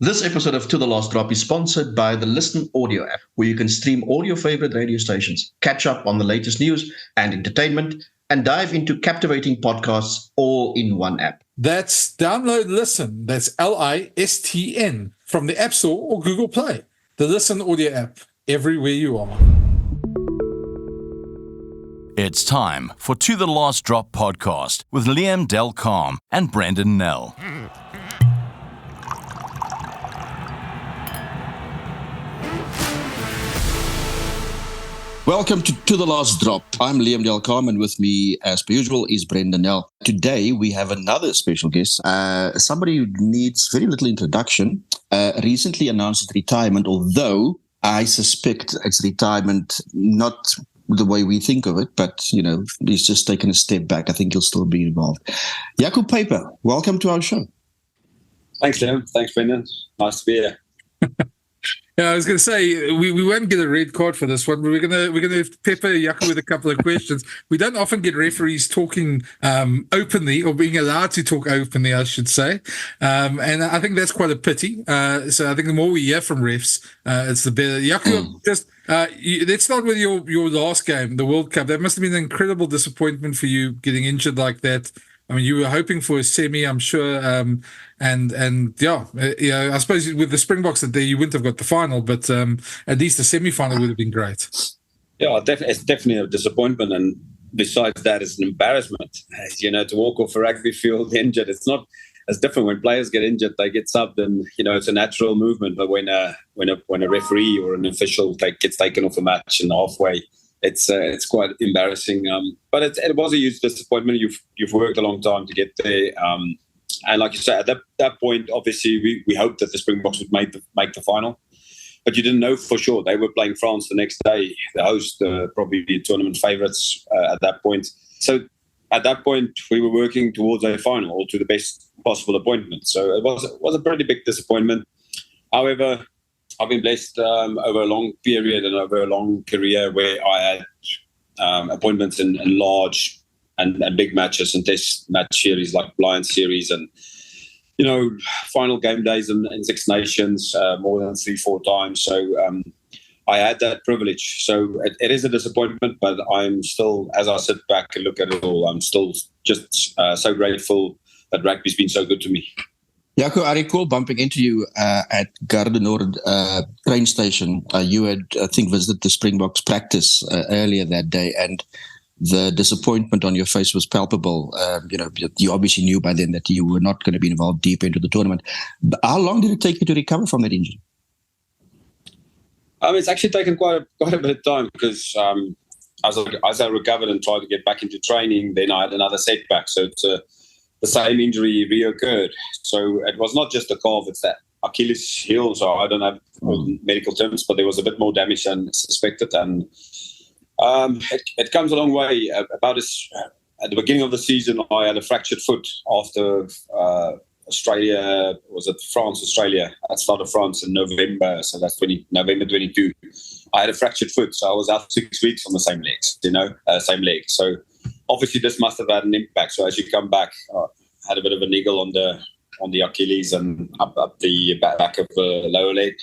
This episode of To the Last Drop is sponsored by the Listen Audio app, where you can stream all your favorite radio stations, catch up on the latest news and entertainment, and dive into captivating podcasts all in one app. That's download Listen. That's LISTN from the App Store or Google Play. The Listen Audio app, everywhere you are. It's time for To the Last Drop podcast with Liam Delcalm and Brendan Nell. Welcome to The Last Drop. I'm Liam Delcalm, and with me, as per usual, is Brendan Nell. Today, we have another special guest, somebody who needs very little introduction, recently announced his retirement, although I suspect it's retirement not the way we think of it, but, you know, he's just taken a step back. I think he'll still be involved. Jaco, Peyper, welcome to our show. Thanks, Liam. Thanks, Brendan. Nice to be here. Yeah, I was going to say we won't get a red card for this one, but we're gonna pepper Jaco with a couple of questions. We don't often get referees talking openly, or being allowed to talk openly, I should say, and I think that's quite a pity. So I think the more we hear from refs, it's the better. Jaco, let's start with your last game, the World Cup. That must have been an incredible disappointment for you, getting injured like that. I mean, you were hoping for a semi, I'm sure, and I suppose with the Springboks that day, you wouldn't have got the final, but at least the semi-final would have been great. Yeah, it's definitely a disappointment, and besides that, it's an embarrassment. You know, to walk off a rugby field injured, it's not as different when players get injured; they get subbed, and you know it's a natural movement. But when a referee or an official gets taken off a match and halfway, it's quite embarrassing, but it was a huge disappointment. You've worked a long time to get there, and like you said, at that point, obviously we hoped that the Springboks would make the final, but you didn't know for sure. They were playing France the next day, the host, probably the tournament favourites at that point. So at that point, we were working towards a final or to the best possible appointment. So it was a pretty big disappointment. However, I've been blessed over a long period and over a long career where I had appointments in large and big matches and test match series like Lions series and, you know, final game days in Six Nations more than 3-4 times. So I had that privilege. So it is a disappointment, but I'm still, as I sit back and look at it all, I'm still just so grateful that rugby's been so good to me. Jaco, I recall bumping into you at Gare du Nord train station. You had, I think, visited the Springboks practice earlier that day, and the disappointment on your face was palpable. You obviously knew by then that you were not going to be involved deep into the tournament. But how long did it take you to recover from that injury? It's actually taken quite a bit of time because as I recovered and tried to get back into training, then I had another setback. So it's the same injury reoccurred. So it was not just a calf, it's that Achilles heel. So I don't have medical terms, but there was a bit more damage than suspected. And it comes a long way. At the beginning of the season, I had a fractured foot after Australia, was it France, Australia? I started France in November, so that's November 22. I had a fractured foot, so I was out 6 weeks on the same leg. So obviously, this must have had an impact. So as you come back, had a bit of a niggle on the Achilles and up the back of the lower leg,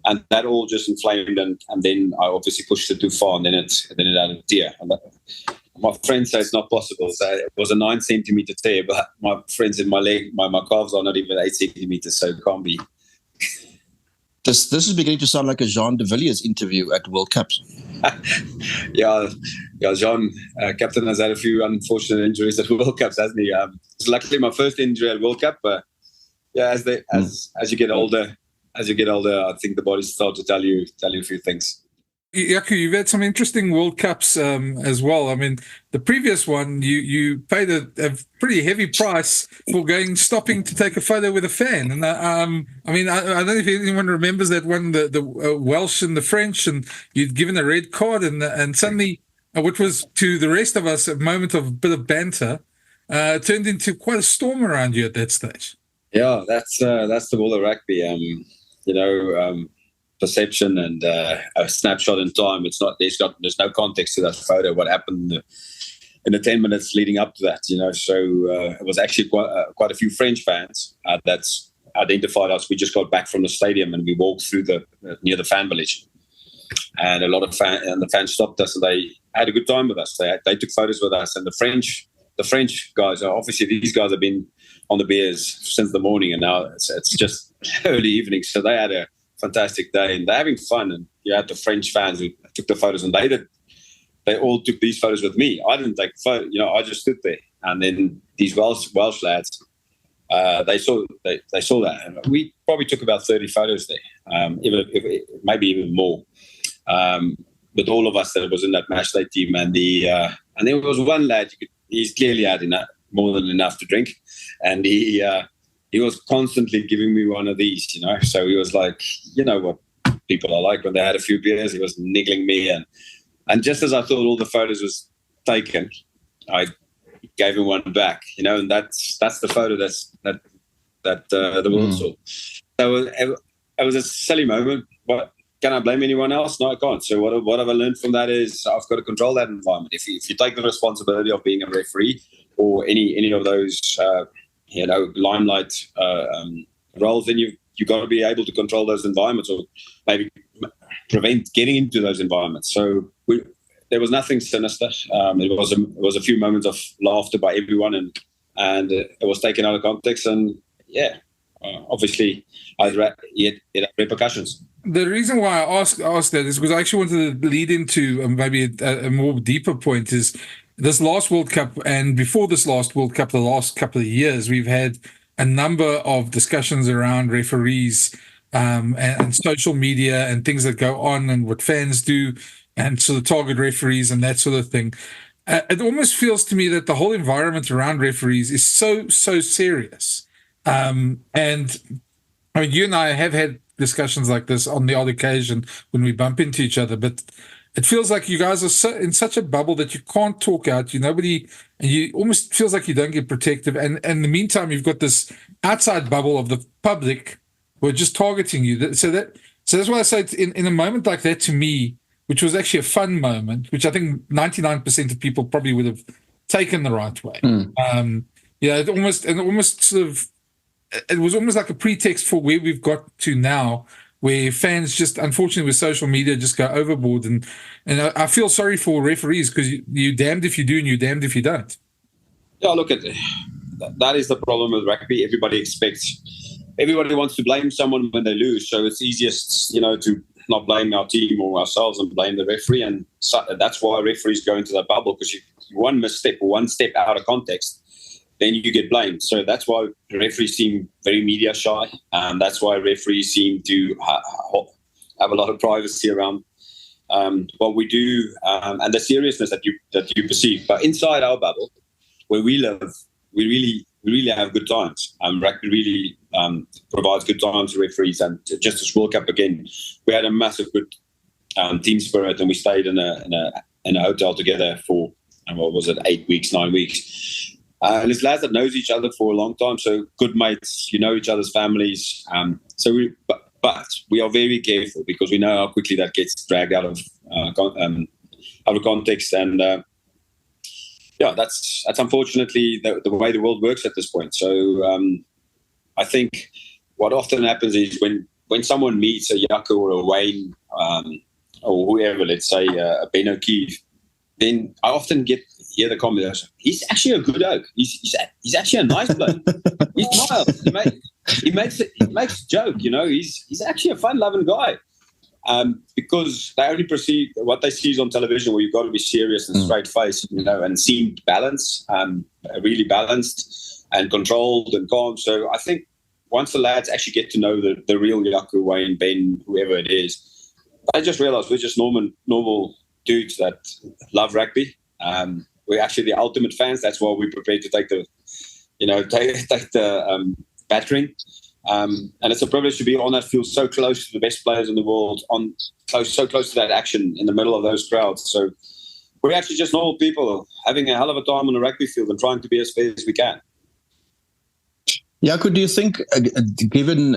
and that all just inflamed. And then I obviously pushed it too far, and then it had a tear. And my friends say it's not possible. So it was a 9 centimeter tear, but my friends in my leg, my calves are not even 8 centimeters, so it can't be. This is beginning to sound like a Jean de Villiers interview at World Cups. Yeah, Jean, captain, has had a few unfortunate injuries at World Cups, hasn't he? It's luckily my first injury at World Cup, but yeah, as you get older, I think the body starts to tell you a few things. Jaco, you've had some interesting World Cups as well. I mean, the previous one, you paid a pretty heavy price for stopping to take a photo with a fan. And I don't know if anyone remembers that one, the Welsh and the French, and you'd given a red card, and suddenly, what was to the rest of us a moment of a bit of banter, turned into quite a storm around you at that stage. Yeah, that's the world of rugby. Perception and a snapshot in time. There's no context to that photo. What happened in the 10 minutes leading up to that, So it was actually quite a few French fans that identified us. We just got back from the stadium and we walked through near the fan village, and a lot of the fans stopped us and they had a good time with us. They took photos with us, and the French guys are obviously, these guys have been on the beers since the morning, and now it's just early evening, so they had a fantastic day and they're having fun. And you had the French fans who took the photos, and they all took these photos with me. I didn't take a photo, I just stood there. And then these Welsh lads, they saw that, and we probably took about 30 photos there, maybe even more, with all of us that was in that match day team. And there was one lad, he's clearly had more than enough to drink, and he was constantly giving me one of these, So he was like, what people are like when they had a few beers. He was niggling me, and just as I thought all the photos was taken, I gave him one back, and that's the photo that the world saw. So it was a silly moment, but can I blame anyone else? No, I can't. So what have I learned from that is I've got to control that environment. If you take the responsibility of being a referee or any of those limelight roles, then you've got to be able to control those environments, or maybe prevent getting into those environments. So there was nothing sinister. It was a few moments of laughter by everyone, and it was taken out of context. And obviously, it had repercussions. The reason why I asked that is because I actually wanted to lead into maybe a more deeper point. Is this last World Cup, and before this last World Cup, the last couple of years, we've had a number of discussions around referees and social media and things that go on and what fans do, and sort of target referees and that sort of thing. It almost feels to me that the whole environment around referees is so serious. And I mean, you and I have had discussions like this on the odd occasion when we bump into each other, but it feels like you guys are in such a bubble that you can't talk out. And you almost feels like you don't get protective. And in the meantime, you've got this outside bubble of the public who are just targeting you. So that's why I say in a moment like that, to me, which was actually a fun moment, which I think 99% of people probably would have taken the right way. It was almost like a pretext for where we've got to now, where fans just, unfortunately, with social media, just go overboard. And I feel sorry for referees, because you're damned if you do and you're damned if you don't. Yeah, look, that is the problem with rugby. Everybody wants to blame someone when they lose. So it's easiest, to not blame our team or ourselves and blame the referee. And so that's why referees go into that bubble, because one misstep or one step out of context, then you get blamed. So that's why referees seem very media shy, and that's why referees seem to have a lot of privacy around what we do and the seriousness that you perceive. But inside our bubble, where we live, we really have good times. Rugby really provides good times to referees, and just this World Cup again, we had a massive good team spirit, and we stayed in a hotel together for 8 weeks, 9 weeks. And it's lads that knows each other for a long time, so good mates, each other's families. But we are very careful, because we know how quickly that gets dragged out of context. And that's unfortunately the way the world works at this point. So I think what often happens is when someone meets a Jaco or a Wayne or whoever, let's say a Ben O'Keefe, then I often hear the comment, he's actually a good oak. He's actually a nice bloke. He smiles. He makes a joke. He's actually a fun-loving guy. Because they only perceive what they see on television, where you've got to be serious and straight faced, and seem balanced, really balanced and controlled and calm. So I think once the lads actually get to know the real Jaco, Wayne, Ben, whoever it is, they just realize we're just normal dudes that love rugby. We're actually the ultimate fans. That's why we're prepared to take the battering. And it's a privilege to be on that field, so close to the best players in the world, so close to that action in the middle of those crowds. So we're actually just normal people having a hell of a time on the rugby field and trying to be as fair as we can. Jaco, do you think, given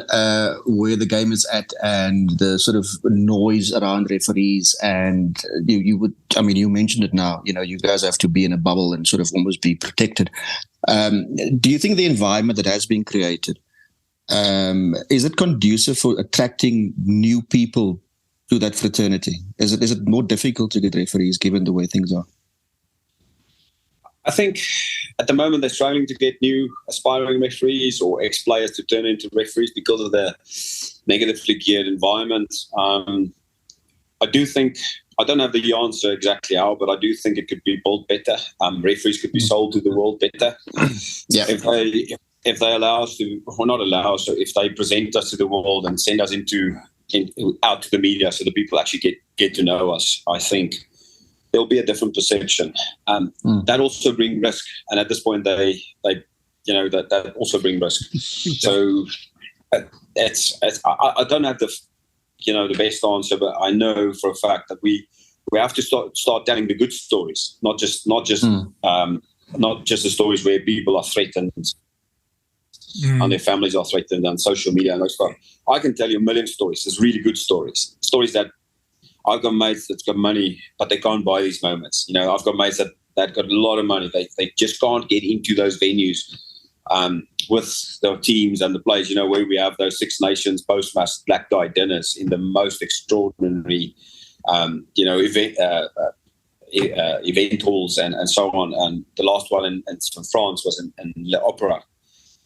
where the game is at and the sort of noise around referees, and you mentioned it now, you guys have to be in a bubble and sort of almost be protected. Do you think the environment that has been created Is it conducive for attracting new people to that fraternity? Is it more difficult to get referees given the way things are? I think at the moment they're struggling to get new aspiring referees or ex-players to turn into referees because of the negatively geared environment. I do think, I don't have the answer exactly how, but I do think it could be built better. Referees could be sold to the world better. Yeah. If they allow us to, or not allow us, so if they present us to the world and send us out to the media so the people actually get to know us, I think there'll be a different perception. That also brings risk, and at this point, they that also bring risk. So I don't have the best answer, but I know for a fact that we have to start telling the good stories, not just the stories where people are threatened and their families are threatened on social media and those stuff. I can tell you a million stories. There's really good stories that I've got mates that's got money, but they can't buy these moments. I've got mates that got a lot of money. They just can't get into those venues with their teams and the players, where we have those Six Nations post-match black tie dinners in the most extraordinary, event halls and so on. And the last one in France was in l'Opéra.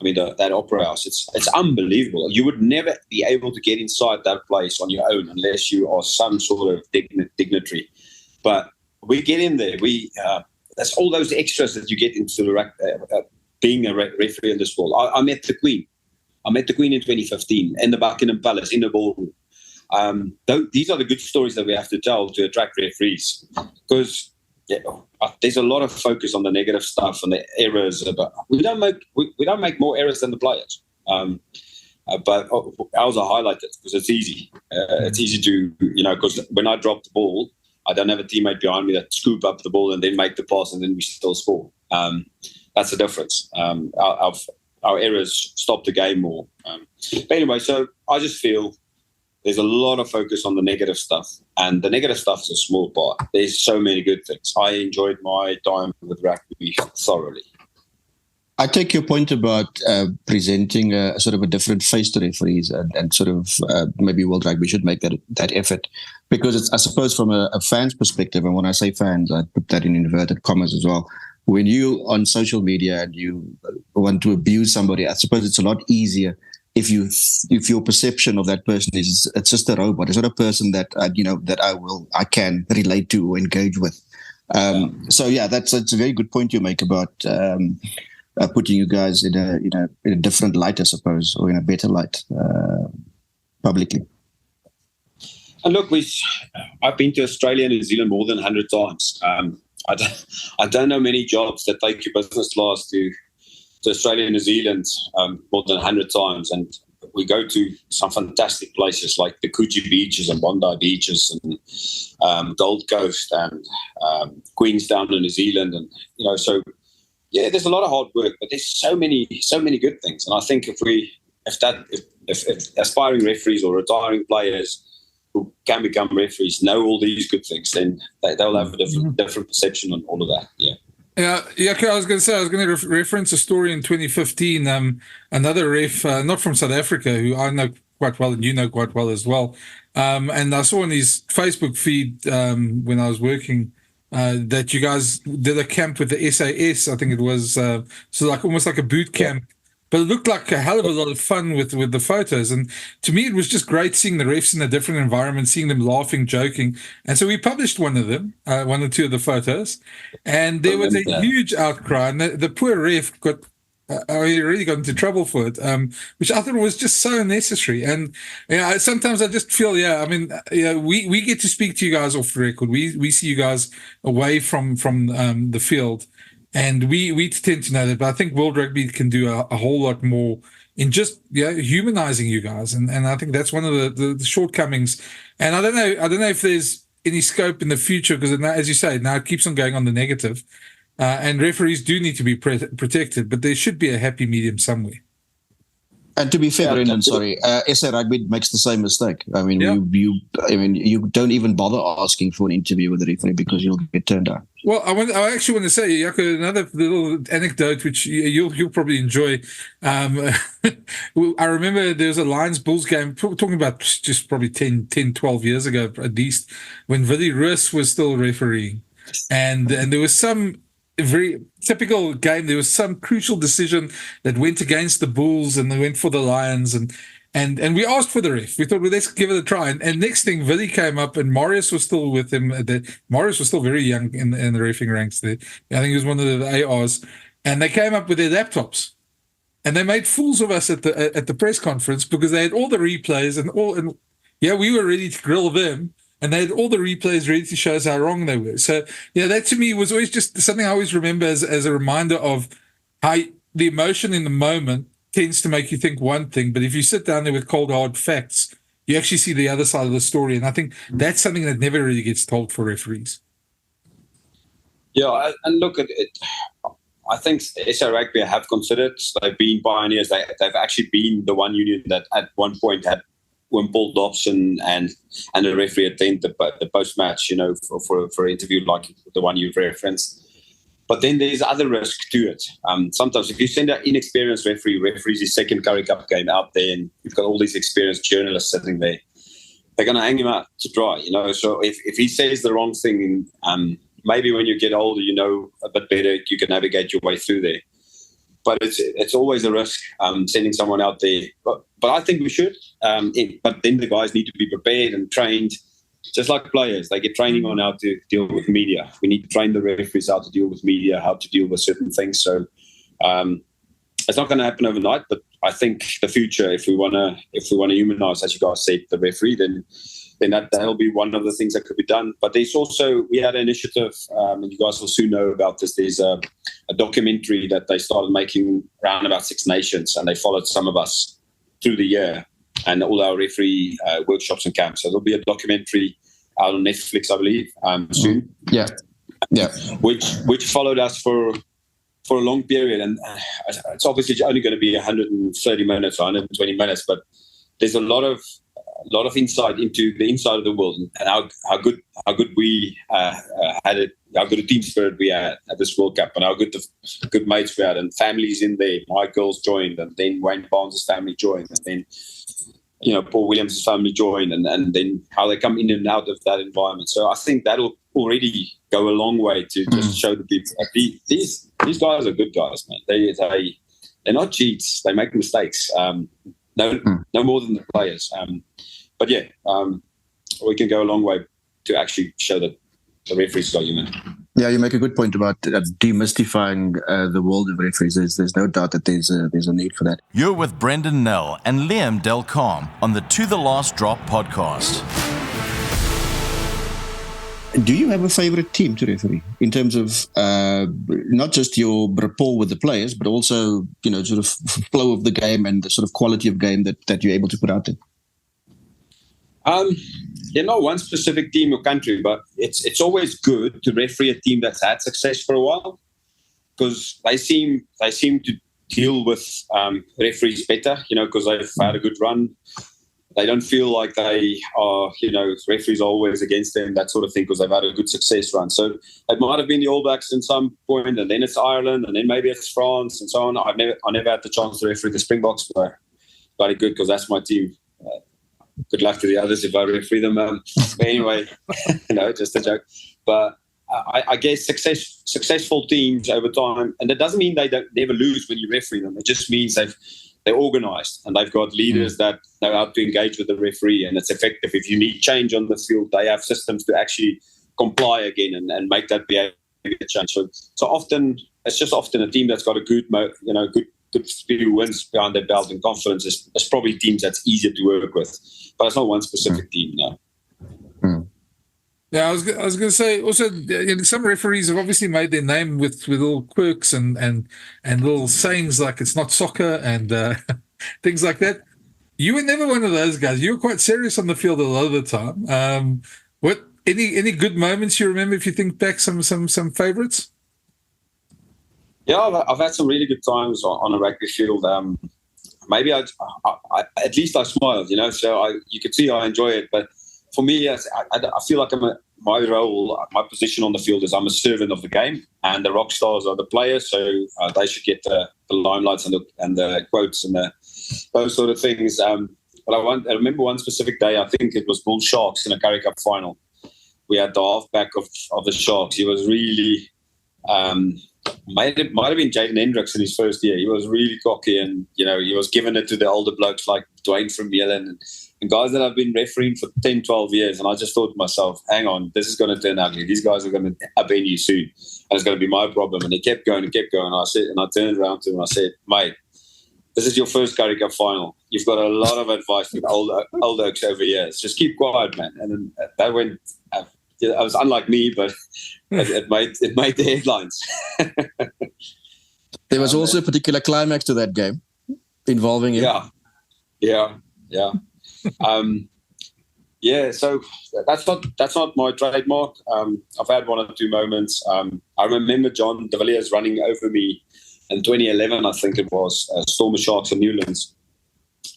I mean, that opera house, it's unbelievable. You would never be able to get inside that place on your own unless you are some sort of dignitary. But we get in there. That's all those extras that you get into being a referee in this world. I met the Queen. I met the Queen in 2015 in the Buckingham Palace, in the ballroom. These are the good stories that we have to tell to attract referees, because there's a lot of focus on the negative stuff and the errors. But we don't make more errors than the players. But ours are highlighted because it's easy. It's easy to, because when I drop the ball, I don't have a teammate behind me that scoop up the ball and then make the pass and then we still score. That's the difference. Our errors stop the game more. But anyway, so I just feel there's a lot of focus on the negative stuff, and the negative stuff is a small part. There's so many good things. I enjoyed my time with rugby thoroughly. I take your point about presenting a sort of a different face to referees, and sort of maybe World Rugby should make that effort, because it's, I suppose, from a fan's perspective, and when I say fans, I put that in inverted commas as well. When you on social media and you want to abuse somebody, I suppose it's a lot easier if your perception of that person is it's just a robot. It's not a person that I can relate to or engage with. So yeah, that's a very good point you make about putting you guys in a different light, I suppose, or in a better light publicly. And look, I've been to Australia and New Zealand more than 100 times. I don't know many jobs that take your business class to Australia and New Zealand more than 100 times, and we go to some fantastic places like the Coogee beaches and Bondi beaches and Gold Coast and Queenstown in New Zealand, and so yeah, there's a lot of hard work, but there's so many good things, and I think if aspiring referees or retiring players who can become referees know all these good things, then they'll have a different perception on all of that. Yeah. Yeah, I was going to reference a story in 2015. Another ref, not from South Africa, who I know quite well and you know quite well as well. And I saw on his Facebook feed when I was working that you guys did a camp with the SAS. I think it was so almost like a boot camp. But it looked like a hell of a lot of fun with the photos. And to me, it was just great seeing the refs in a different environment, seeing them laughing, joking. And so we published one or two of the photos. And there was a huge outcry. And the poor ref he really got into trouble for it, which I thought was just so unnecessary. And sometimes I just feel, we get to speak to you guys off the record. We see you guys away from the field. And we tend to know that, but I think World Rugby can do a whole lot more in just humanizing you guys, and I think that's one of the shortcomings. And I don't know if there's any scope in the future, because as you say, now it keeps on going on the negative, and referees do need to be protected, but there should be a happy medium somewhere. And to be fair, Brendan, sorry, SA Rugby makes the same mistake. I mean, you don't even bother asking for an interview with the referee because you'll get turned down. Well, I actually want to say, Jaco, another little anecdote which you'll probably enjoy. I remember there was a Lions-Bulls game, talking about just probably 10, 12 years ago at least, when Willie Roos was still refereeing. And there was some very typical game. There was some crucial decision that went against the Bulls and they went for the Lions. And we asked for the ref. We thought, well, let's give it a try. And next thing, Willie came up, and Marius was still with him. Marius was still very young in the reffing ranks there. I think he was one of the ARs. And they came up with their laptops, and they made fools of us at the press conference because they had all the replays and we were ready to grill them, and they had all the replays ready to show us how wrong they were. So that to me was always just something I always remember as a reminder of how the emotion in the moment tends to make you think one thing, but if you sit down there with cold, hard facts, you actually see the other side of the story. And I think that's something that never really gets told for referees. Yeah, and look at it. I think SA Rugby have considered, they've been pioneers. They've actually been the one union that at one point had, when Paul Dobson and the referee attend the post-match, for an interview like the one you've referenced. But then there's other risk to it. Sometimes if you send an inexperienced referees his second Currie Cup game out there, and you've got all these experienced journalists sitting there, they're going to hang him out to dry, So if he says the wrong thing, maybe when you get older, a bit better, you can navigate your way through there. But it's always a risk sending someone out there. But I think we should. But then the guys need to be prepared and trained. Just like players, they get training on how to deal with media. We need to train the referees how to deal with media, how to deal with certain things. So it's not going to happen overnight. But I think the future, if we want to humanize, as you guys said, the referee, then that'll be one of the things that could be done. But there's also, we had an initiative, and you guys will soon know about this. There's a documentary that they started making around about Six Nations, and they followed some of us through the year and all our referee workshops and camps. So there'll be a documentary out on Netflix, I believe, soon. Yeah. Which followed us for a long period, and it's obviously only going to be 130 minutes or 120 minutes, but there's a lot of insight into the inside of the world and how good we had it, how good a team spirit we had at this World Cup, and how good mates we had, and families in there. My girls joined, and then Wayne Barnes' family joined, and then Paul Williams' family joined, and then how they come in and out of that environment. So I think that'll already go a long way to just show the people these guys are good guys, man. They're not cheats. They make mistakes. No more than the players. But yeah, we can go a long way to actually show that the referees are human. Yeah, you make a good point about demystifying the world of referees. There's no doubt that there's a need for that. You're with Brendan Nell and Liam Delcom on the To The Last Drop podcast. Do you have a favorite team to referee in terms of not just your rapport with the players, but also sort of flow of the game and the sort of quality of game that you're able to put out there? Not one specific team or country, but it's always good to referee a team that's had success for a while, because they seem to deal with referees better, because they've had a good run. They don't feel like they are, referees are always against them, that sort of thing, because they've had a good success run. So it might have been the All Blacks at some point, and then it's Ireland, and then maybe it's France, and so on. I never had the chance to referee the Springboks, but bloody good, because that's my team. Good luck to the others if I referee them. But anyway, just a joke. But I guess successful teams over time, and that doesn't mean they don't never lose when you referee them. It just means they're organised and they've got leaders that know how to engage with the referee, and it's effective. If you need change on the field, they have systems to actually comply again and make that behaviour change. So often it's just often a team that's got a good few wins behind their belt and confidence is probably teams that's easier to work with. But it's not one specific team, no. Yeah, I was going to say also, some referees have obviously made their name with little quirks and little sayings like it's not soccer and things like that. You were never one of those guys. You were quite serious on the field a lot of the time. What any good moments you remember if you think back? Some favourites? Yeah, I've had some really good times on a rugby field. maybe I at least I smiled, so you could see I enjoy it. But for me, I feel like my role, my position on the field is I'm a servant of the game, and the rock stars are the players, so they should get the limelights and the quotes and those sort of things. But I remember one specific day, I think it was Bull Sharks in a Currie Cup final. We had the halfback of the Sharks. He was really, might have been Jaden Hendricks in his first year. He was really cocky, and he was giving it to the older blokes like Dwayne from Yellen and guys that I've been refereeing for 10, 12 years. And I just thought to myself, hang on, this is going to turn ugly. These guys are going to upend you soon, and it's going to be my problem. And he kept going and kept going. I turned around to him and I said, mate, this is your first Currie Cup final. You've got a lot of advice from old oaks over years. Just keep quiet, man. And then that went. It was unlike me, but it made the headlines. There was also a particular climax to that game involving you. Yeah. So that's not my trademark. I've had one or two moments. I remember John de Villiers running over me in 2011, I think it was, Stormers Sharks and Newlands.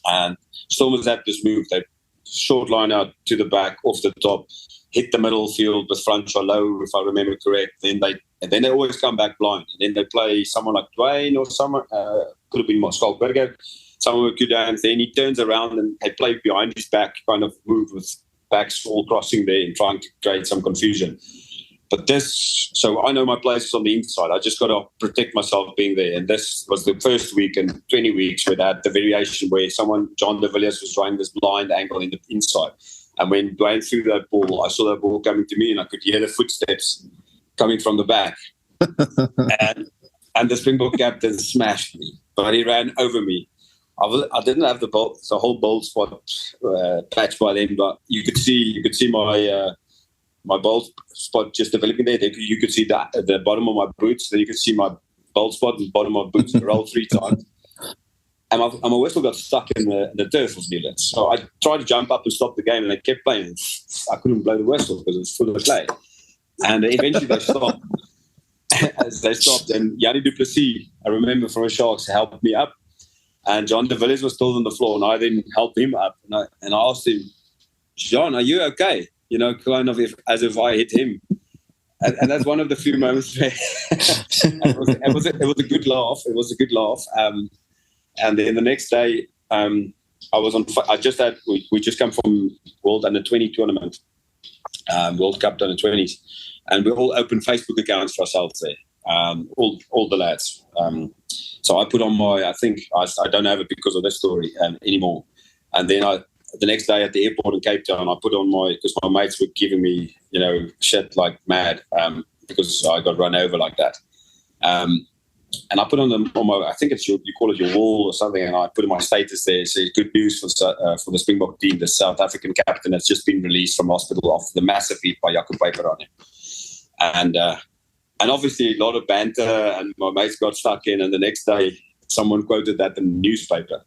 And Stormers had this move. They short line out to the back, off the top, hit the middle field with front or low, if I remember correct. Then they always come back blind. And then they play someone like Dwayne or someone, could have been Skalkberger, someone with good hands. Then he turns around and they play behind his back, kind of move with backs all crossing there and trying to create some confusion. But so I know my place is on the inside. I just got to protect myself being there. And this was the first week in 20 weeks where they had the variation where John de Villiers was trying this blind angle in the inside. And when Dwayne threw that ball, I saw that ball coming to me and I could hear the footsteps coming from the back. and the Springbok captain smashed me, but he ran over me. I didn't have the whole bold spot patch by then, but you could see my bold spot just developing there. You could see the bottom of my boots. Then you could see my bold spot and bottom of my boots roll 3 times. And my whistle got stuck in the turf of Newlands. So I tried to jump up and stop the game, and they kept playing. I couldn't blow the whistle because it was full of clay. And eventually they stopped. As they stopped, and Yanni du Plessis, I remember from the Sharks, helped me up. And John de Villiers was still on the floor, and I then helped him up. And I asked him, John, are you okay? Kind of as if I hit him. And that's one of the few moments where it was a good laugh. It was a good laugh. And then the next day, we just come from World Under-20 tournament, World Cup Under-20s, and we all opened Facebook accounts for ourselves there, all the lads. So I put on I think I don't have it because of this story anymore. And then the next day at the airport in Cape Town, I put on because my mates were giving me, shit like mad because I got run over like that. And I put on my, I think you call it your wall or something, and I put in my status there. So good news for the Springbok team. The South African captain has just been released from hospital after the massive hit by Jaco Peyper on him. And obviously a lot of banter, and my mates got stuck in. And the next day, someone quoted that in the newspaper.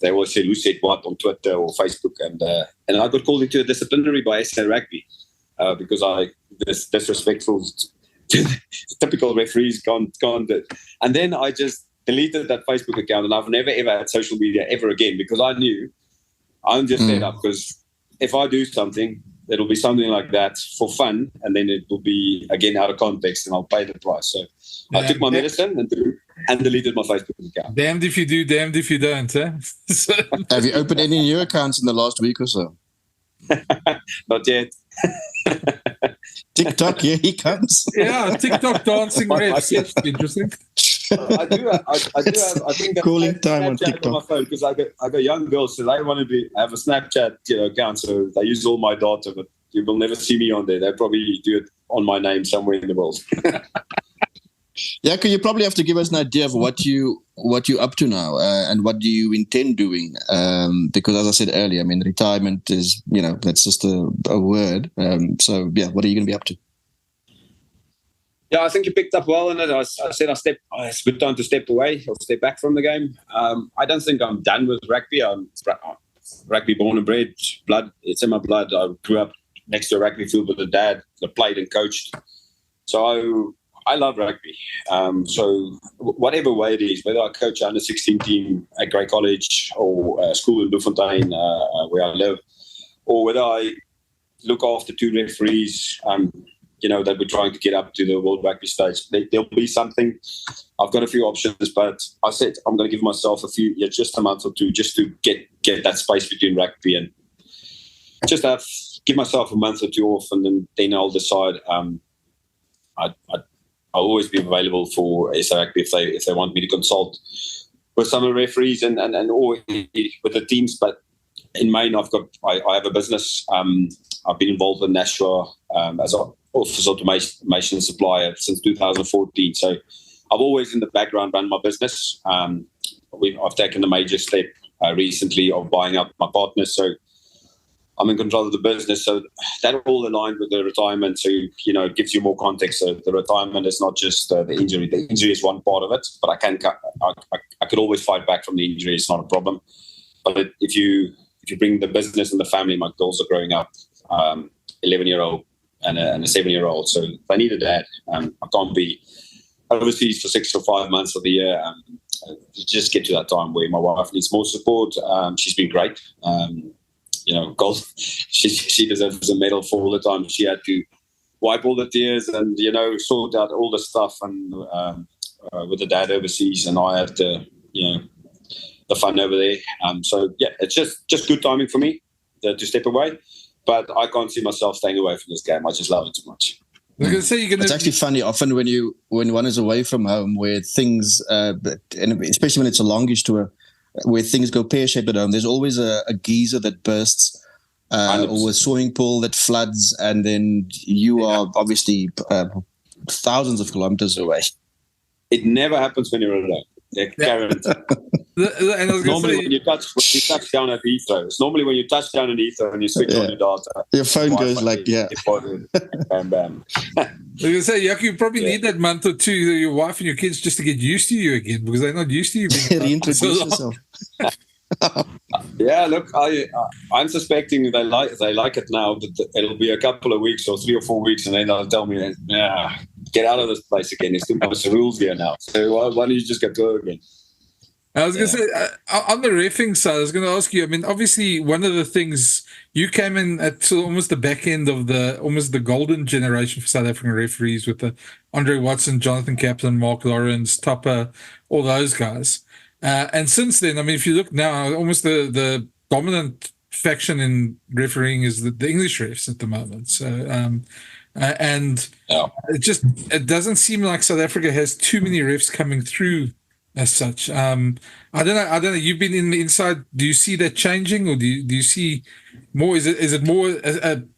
They always said who said what on Twitter or Facebook, and I got called into a disciplinary by SA Rugby because I was disrespectful. Typical referees can't do it. And then I just deleted that Facebook account, and I've never ever had social media ever again because I knew I'm just fed up. Because if I do something, it'll be something like that for fun, and then it will be again out of context, and I'll pay the price. So I took my medicine and deleted my Facebook account. Damned if you do, damned if you don't. Eh? Have you opened any new accounts in the last week or so? Not yet. TikTok, here he comes. Yeah, TikTok dancing refs. That's interesting. I do have. I think that's calling time on TikTok on my phone because I got young girls, so they want to have a Snapchat account, so they use all my data, but you will never see me on there. They probably do it on my name somewhere in the world. Yeah, you probably have to give us an idea of what you're up to now and what do you intend doing. Because as I said earlier, I mean, retirement is, that's just a word. So yeah, what are you going to be up to? Yeah, I think you picked up well on it. I said it's a good time to step away or step back from the game. I don't think I'm done with rugby. I'm rugby born and bred, blood. It's in my blood. I grew up next to a rugby field with a dad that played and coached. So I love rugby. So whatever way it is, whether I coach under 16 team at Grey College or school in Bloemfontein where I live, or whether I look after 2 referees, that we're trying to get up to the World Rugby stage, there'll be something. I've got a few options, but I said I'm going to give myself just a month or 2 just to get that space between rugby and just give myself a month or 2 off, and then I'll decide. I'll always be available for SA Rugby if they want me to consult with some of the referees and or with the teams. But in Maine, I have a business. I've been involved with Nashua as an office automation supplier since 2014. So I've always in the background run my business. I've taken a major step recently of buying up my partner. So I'm in control of the business, so that all aligned with the retirement. So, it gives you more context. So the retirement is not just the injury. The injury is one part of it, but I could always fight back from the injury. It's not a problem. But if you bring the business and the family, my girls are growing up, 11-year-old and a 7-year-old. So they need a dad. I can't be overseas for 6 or 5 months of the year. Just get to that time where my wife needs more support. She's been great. Golf, she deserves a medal for all the time. She had to wipe all the tears and, sort out all the stuff and with the dad overseas, and I had the fun over there. It's just good timing for me to step away, but I can't see myself staying away from this game. I just love it too much. It's actually funny often when one is away from home where things, and especially when it's a longish tour, where things go pear-shaped at home, there's always a geyser that bursts or a swimming pool that floods, and then you are obviously thousands of kilometers away. It never happens when you're alone. Normally when you touch down at Heathrow. It's normally when you touch down at Heathrow and you switch on your data. Your phone goes like, bam, bam. I was going to say, Jaco, you probably need that month or 2, your wife and your kids, just to get used to you again, because they're not used to you being reintroduce yourself. Yeah, look, I'm suspecting they like it now. It'll be a couple of weeks or 3 or 4 weeks, and then they'll tell me, get out of this place again. There's too much rules here now. So why don't you just go again? I was going to say, on the reffing side, I was going to ask you, obviously one of the things, you came in at almost the back end of the golden generation for South African referees with the Andre Watson, Jonathan Kaplan, Mark Lawrence, Tupper, all those guys. And since then, if you look now, almost the dominant faction in refereeing is the English refs at the moment. So, it doesn't seem like South Africa has too many refs coming through as such. I don't know. You've been in the inside. Do you see that changing, or do you see more? Is it more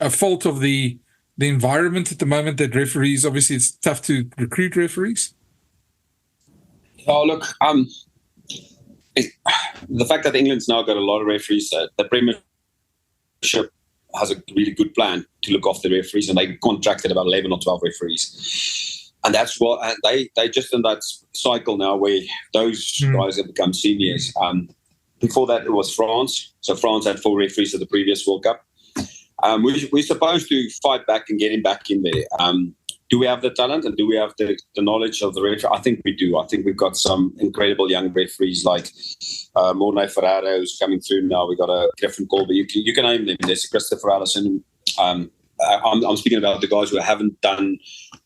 a fault of the environment at the moment that referees? Obviously, it's tough to recruit referees. Oh, look. The fact that England's now got a lot of referees, the Premiership has a really good plan to look after the referees, and they contracted about 11 or 12 referees. And that's what they just in that cycle now where those guys have become seniors. Before that, it was France. So France had 4 referees at the previous World Cup. We're supposed to fight back and get him back in there. Do we have the talent and do we have the knowledge of the referee? I think we do. I think we've got some incredible young referees like Morne Ferreira, who's coming through now. We've got a Griffin Colby. You can name them. There's Christopher Allison. I'm speaking about the guys who haven't done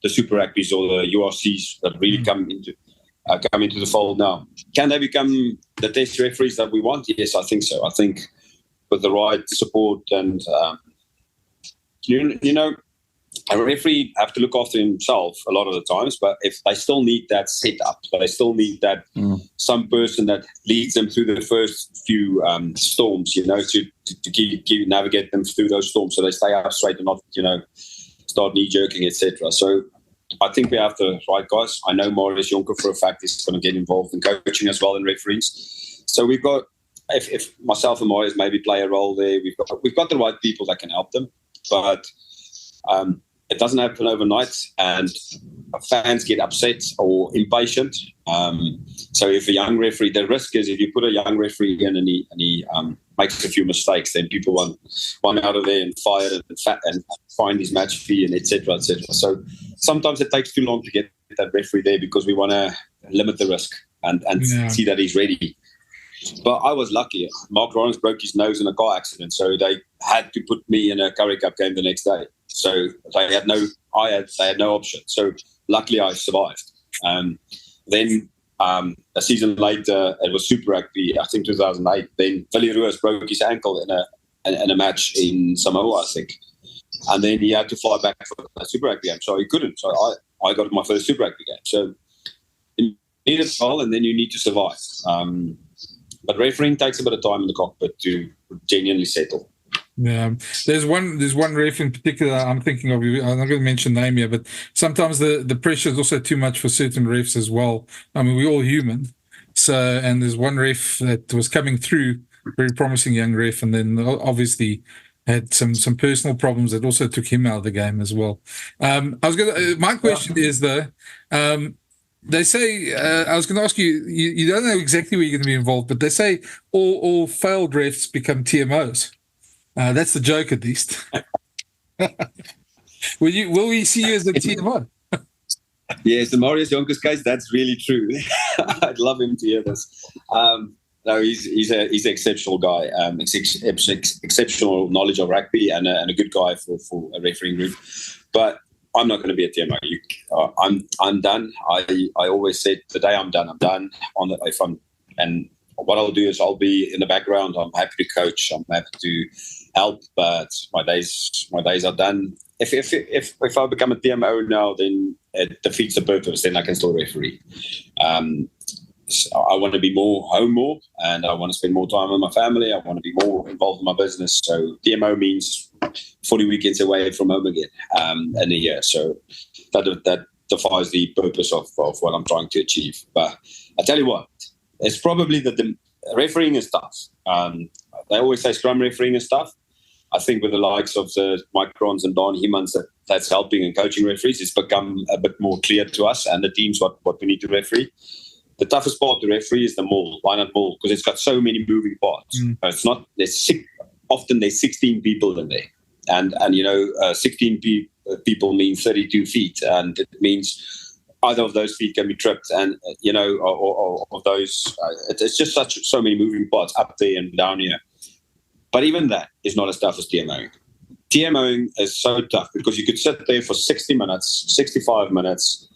the Super Rugby's or the URCs that really come into the fold now. Can they become the test referees that we want? Yes, I think so. I think with the right support and a referee have to look after himself a lot of the times, but if they still need that setup, they still need that some person that leads them through the first few storms, to navigate them through those storms so they stay up straight and not, start knee-jerking, etc. So I think we have the right guys. I know Marius Jonker for a fact is going to get involved in coaching as well in referees. So we've got, if myself and Marius maybe play a role there, we've got the right people that can help them, but it doesn't happen overnight, and fans get upset or impatient. So if a young referee, the risk is if you put a young referee in and he makes a few mistakes, then people want out of there and fired and find his match fee and etc. So sometimes it takes too long to get that referee there because we want to limit the risk and see that he's ready. But I was lucky. Mark Lawrence broke his nose in a car accident, so they had to put me in a Currie Cup game the next day. So they had no option. So luckily I survived. Then a season later, it was Super Rugby, I think 2008. Then Willie Roos broke his ankle in a match in Samoa, I think. And then he had to fly back for a Super Rugby game, so he couldn't. So I got my first Super Rugby game. So you need a spell, and then you need to survive. But refereeing takes a bit of time in the cockpit to genuinely settle. Yeah, there's one ref in particular I'm thinking of. I'm not going to mention name here, but sometimes the pressure is also too much for certain refs as well. I mean, we're all human. So, and there's one ref that was coming through, very promising young ref, and then obviously had some personal problems that also took him out of the game as well. My question is though, they say, I was going to ask you, you don't know exactly where you're going to be involved, but they say all failed refs become TMOs. That's the joke, at least. Will we see you as a TMO? Yes, the Marius Jonkers case, that's really true. I'd love him to hear this. No, he's an exceptional guy. Exceptional knowledge of rugby and a good guy for a refereeing group. But I'm not going to be a TMO. I'm done. I always said the day I'm done, I'm done. And what I'll do is I'll be in the background. I'm happy to coach. I'm happy to help, but my days are done. If I become a TMO now, then it defeats the purpose. Then I can still referee. So I want to be home, and I want to spend more time with my family. I want to be more involved in my business. So TMO means 40 weekends away from home again in a year. So that defies the purpose of what I'm trying to achieve. But I tell you what, it's probably that the refereeing is tough. They always say scrum refereeing is tough. I think with the likes of the Mike Crons and Don Hemans that's helping and coaching referees, it's become a bit more clear to us and the teams what we need to referee. The toughest part to referee is the line-out maul, because it's got so many moving parts. It's not. Often there's 16 people in there, and 16 people means 32 feet, and it means either of those feet can be tripped, and or of those. It's just so many moving parts up there and down here. But even that is not as tough as TMOing. TMOing is so tough because you could sit there for 60 minutes, 65 minutes.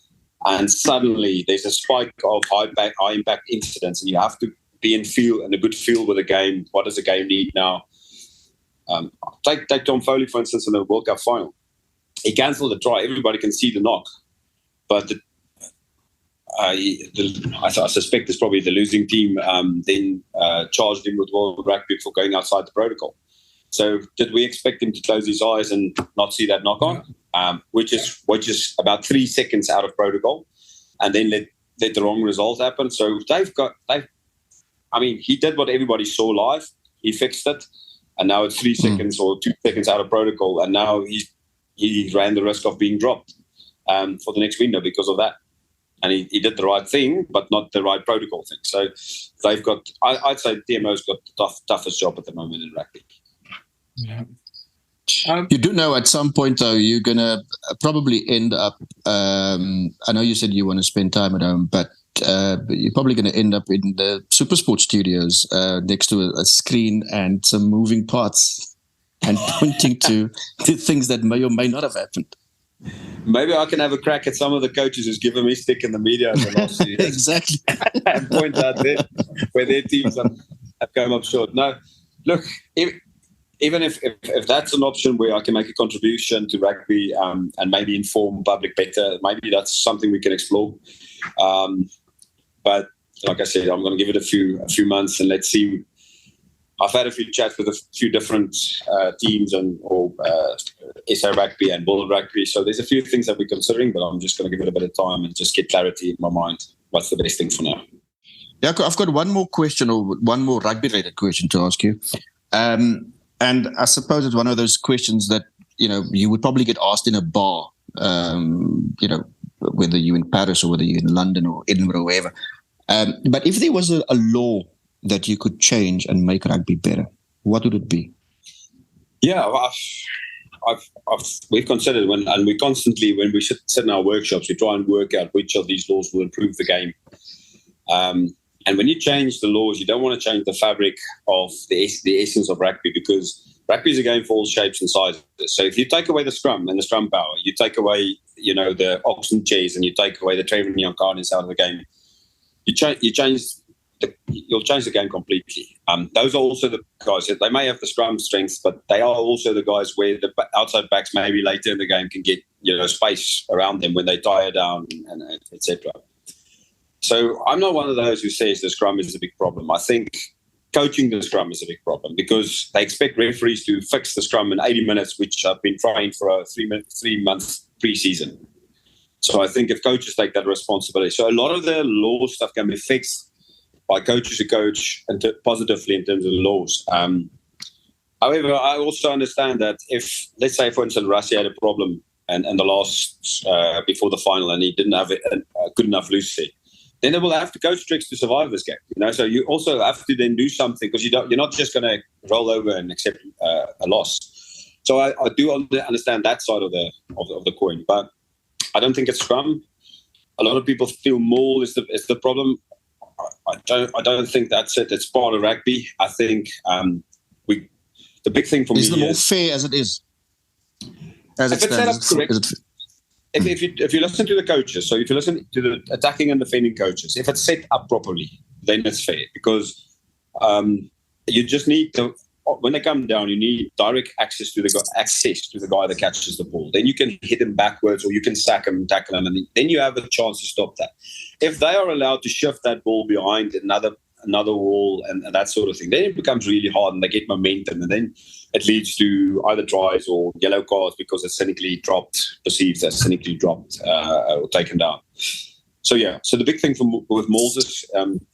And suddenly there's a spike of high impact incidents, and you have to be in a good feel with the game. What does the game need now? Take Tom Foley, for instance, in the World Cup final. He cancelled the try. Everybody can see the knock. But I suspect it's probably the losing team then charged him with World Rugby for going outside the protocol. So did we expect him to close his eyes and not see that knock on? Which is about 3 seconds out of protocol, and then let the wrong result happen. So he did what everybody saw live. He fixed it, and now it's 3 seconds or 2 seconds out of protocol, and now he ran the risk of being dropped for the next window because of that. And he did the right thing, but not the right protocol thing. So they've got. I'd say TMO's got the toughest job at the moment in rugby. Yeah. You do know at some point, though, you're going to probably end up, I know you said you want to spend time at home, but you're probably going to end up in the Supersport studios next to a screen and some moving parts and pointing to things that may or may not have happened. Maybe I can have a crack at some of the coaches who's given me stick in the media in the last few years. Exactly. And point out there where their teams have come up short. No, look, even if that's an option where I can make a contribution to rugby and maybe inform public better, maybe that's something we can explore. But like I said, I'm going to give it a few months and let's see. I've had a few chats with a few different teams or SA Rugby and World Rugby. So there's a few things that we're considering, but I'm just going to give it a bit of time and just get clarity in my mind. What's the best thing for now? Yeah, I've got one more question, or one more rugby-related question to ask you. And I suppose it's one of those questions that, you would probably get asked in a bar, whether you're in Paris or whether you're in London or Edinburgh or wherever. But if there was a law that you could change and make rugby better, what would it be? Yeah, we've considered when we sit in our workshops, we try and work out which of these laws will improve the game. And when you change the laws, you don't want to change the fabric of the essence of rugby, because rugby is a game for all shapes and sizes. So if you take away the scrum and the scrum power, you take away, the oxen chairs, and you take away the Trevor and Young out of the game, you'll change the game completely. Those are also the guys that they may have the scrum strength, but they are also the guys where the outside backs maybe later in the game can get space around them when they tire down and etc. So I'm not one of those who says the scrum is a big problem. I think coaching the scrum is a big problem, because they expect referees to fix the scrum in 80 minutes, which have been trying for a 3 months pre-season. So I think if coaches take that responsibility, so a lot of the law stuff can be fixed by coaches who coach positively in terms of the laws. However, I also understand that if, let's say, for instance, Rassie had a problem and the last before the final, and he didn't have a good enough loose set, then they will have to coach tricks to survive this game. So you also have to then do something, because you're not just going to roll over and accept a loss. So I do understand that side of the coin, but I don't think it's scrum. A lot of people feel maul is the problem. I don't think that's it. It's part of rugby. I think the big thing for me is the more fair as it is. As it stands, if you listen to the coaches, so if you listen to the attacking and defending coaches, if it's set up properly, then it's fair, because you just need to, when they come down, you need direct access to the guy that catches the ball. Then you can hit him backwards, or you can sack him, tackle him, and then you have a chance to stop that. If they are allowed to shift that ball behind another wall and that sort of thing, then it becomes really hard, and they get momentum, and then it leads to either tries or yellow cards, because it's perceived as cynically dropped or taken down. So the big thing with mauls is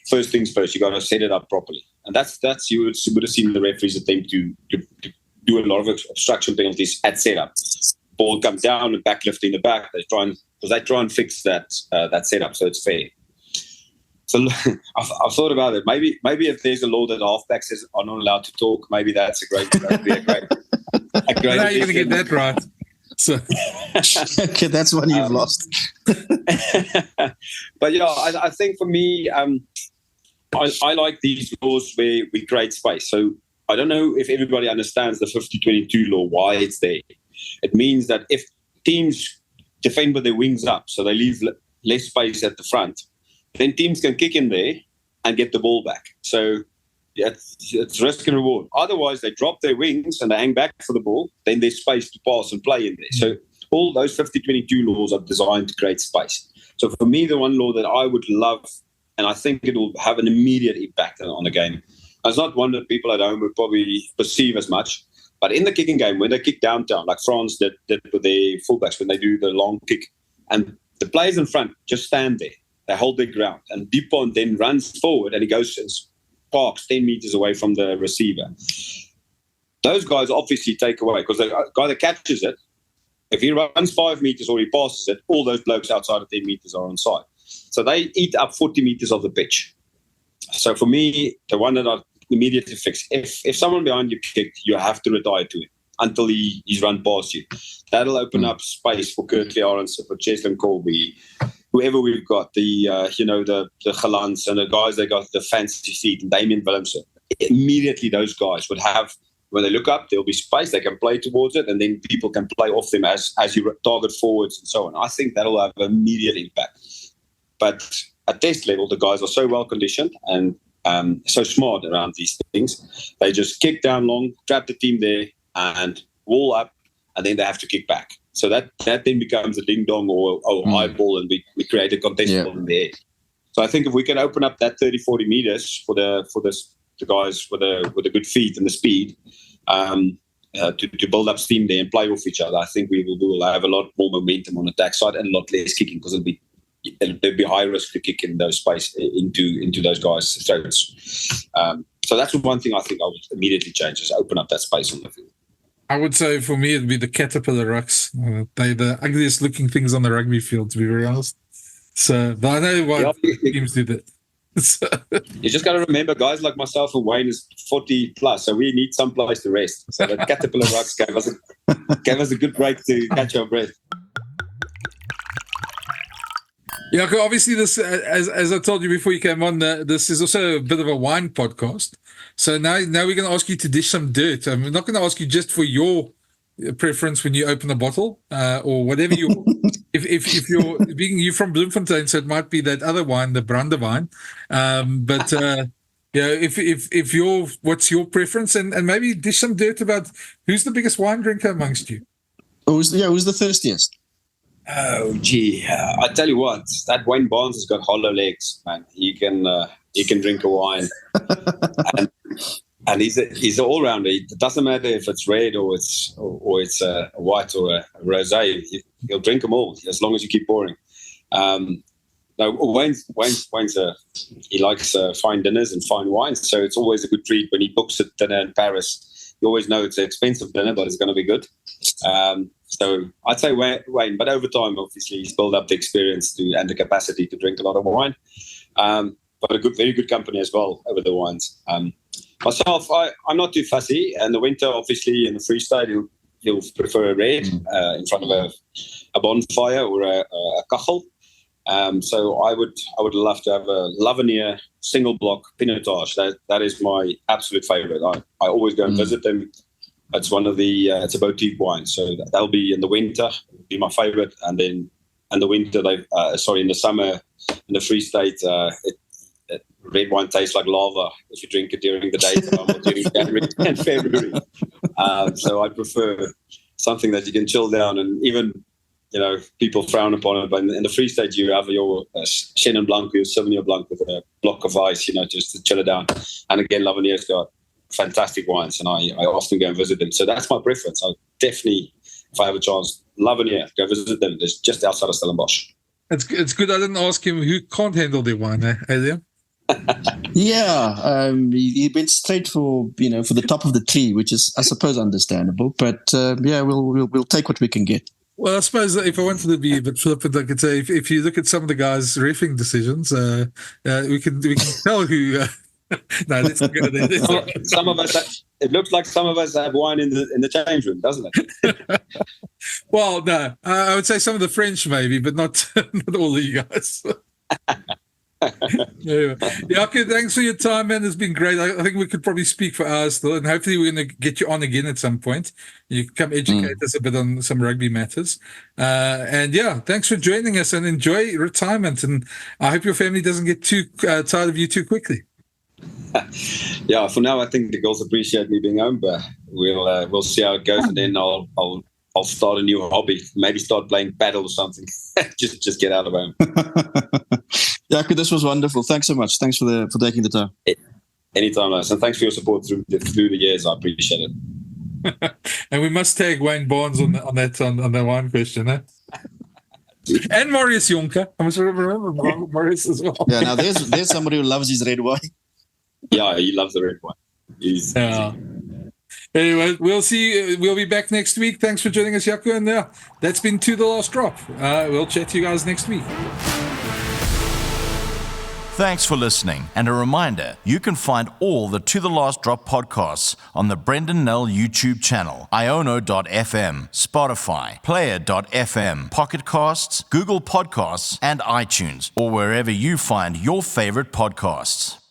first things first, you got to set it up properly, and that's you would have seen the referees attempt to do a lot of obstruction penalties at setup. Ball comes down and backlift in the back. They try and fix that setup so it's fair. So I've thought about it. Maybe if there's a law that halfbacks are not allowed to talk, maybe that'd be a great. How are you going to get that right? So okay, that's one you've lost. But I think for me, I like these laws where we create space. So I don't know if everybody understands the 50-22 law, why it's there. It means that if teams defend with their wings up, so they leave less space at the front, then teams can kick in there and get the ball back. So it's risk and reward. Otherwise, they drop their wings and they hang back for the ball. Then there's space to pass and play in there. So all those 50-22 laws are designed to create space. So for me, the one law that I would love, and I think it will have an immediate impact on the game, it's not one that people at home would probably perceive as much, but in the kicking game, when they kick downtown, like France did with their fullbacks, when they do the long kick, and the players in front just stand there. They hold their ground, and Dupont then runs forward and he goes and parks 10 meters away from the receiver. Those guys obviously take away, because the guy that catches it, if he runs 5 meters or he passes it, all those blokes outside of 10 meters are on side. So they eat up 40 meters of the pitch. So for me, the one that I immediately fix, if someone behind you kicked, you have to retire to him until he's run past you. That'll open up space for Kirkley Aronson, for Cheslin Colby, whoever we've got, the Galants and the guys that got the fancy feet, and Damien Willemse. Immediately those guys would have, when they look up, there'll be space, they can play towards it, and then people can play off them as you target forwards and so on. I think that'll have immediate impact. But at test level, the guys are so well conditioned and so smart around these things. They just kick down long, trap the team there, and wall up, and then they have to kick back. So that then becomes a ding-dong or high ball, and we create a contested ball in the air. So I think if we can open up that 30-40 meters for the guys with the good feet and the speed to build up steam there and play off each other, I think we will have a lot more momentum on the attack side and a lot less kicking, because there'll be high risk to kick in those space into those guys' throats. So that's one thing I think I would immediately change, is open up that space on the field. I would say for me it'd be the caterpillar rucks. They're the ugliest looking things on the rugby field, to be very honest. So, but I know why teams do that. So, You just got to remember, guys like myself and Wayne is 40 plus, so we need some place to rest. So the Caterpillar rugs gave us a good break to catch our breath. yeah, obviously, this, as I told you before you came on, this is also a bit of a wine podcast. So now we're going to ask you to dish some dirt. I'm not going to ask you just for your preference when you open a bottle or whatever you. If you're from Bloemfontein, so it might be that other wine, the Brandewijn. What's your preference, and maybe dish some dirt about who's the biggest wine drinker amongst you. Who's the thirstiest? Oh, gee. I tell you what, that Wayne Barnes has got hollow legs, man. He can drink a wine. and he's an all-rounder. It doesn't matter if it's red or it's a white or a rosé. He'll drink them all as long as you keep pouring. Wayne's he likes fine dinners and fine wines, so it's always a good treat when he books a dinner in Paris. You always know it's an expensive dinner, but it's going to be good. So I'd say Wayne, but over time, obviously, he's built up the experience and the capacity to drink a lot of wine. But very good company as well over the wines. Myself, I'm not too fussy. In the winter, obviously, in the Free State, he'll prefer a red in front of a bonfire or a kachel. So I would love to have a Lavenier single block Pinotage. That is my absolute favorite. I always go and visit them. It's one of the it's a boutique wine, so that'll be in the winter. It'll be my favorite, and then in the winter in the summer in the Free State, red wine tastes like lava if you drink it during the daytime or during January and February. So I prefer something that you can chill down, and even people frown upon it. But in the Free State, you have your Chenin Blanc, your Sauvignon Blanc with a block of ice, just to chill it down. And again, Lavenier's got fantastic wines, and I often go and visit them. So that's my preference. I definitely, if I have a chance, Lavenier, go visit them. It's just outside of Stellenbosch. It's good I didn't ask him who can't handle their wine, Liam? Yeah, he went straight for the top of the tree, which is, I suppose, understandable. But we'll take what we can get. Well, I suppose if I wanted to be a bit flippant, I could say if you look at some of the guys' reffing decisions, we can tell who. No, let's go there. Some of us, it looks like some of us have wine in the change room, doesn't it? Well, no, I would say some of the French maybe, but not all of you guys. Yeah, okay, thanks for your time, man. It's been great. I think we could probably speak for hours still, and hopefully we're going to get you on again at some point. You can come educate us a bit on some rugby matters. And yeah, thanks for joining us, and enjoy retirement. And I hope your family doesn't get too tired of you too quickly. Yeah, for now I think the girls appreciate me being home, but we'll see how it goes, and then I'll start a new hobby. Maybe start playing paddle or something. just get out of home. Jaco, this was wonderful. Thanks so much. Thanks for taking the time. Anytime, guys. And thanks for your support through the years. I appreciate it. And we must tag Wayne Barnes on that wine question, eh? And Marius Jonker. I must remember Marius as well. Yeah, now there's somebody who loves his red wine. Yeah, he loves the red wine. Anyway, we'll see. We'll be back next week. Thanks for joining us, Jaco. And that's been To The Last Drop. We'll chat to you guys next week. Thanks for listening. And a reminder, you can find all the To The Last Drop podcasts on the Brendan Nell YouTube channel, iono.fm, Spotify, Player.fm, Pocket Casts, Google Podcasts, and iTunes, or wherever you find your favorite podcasts.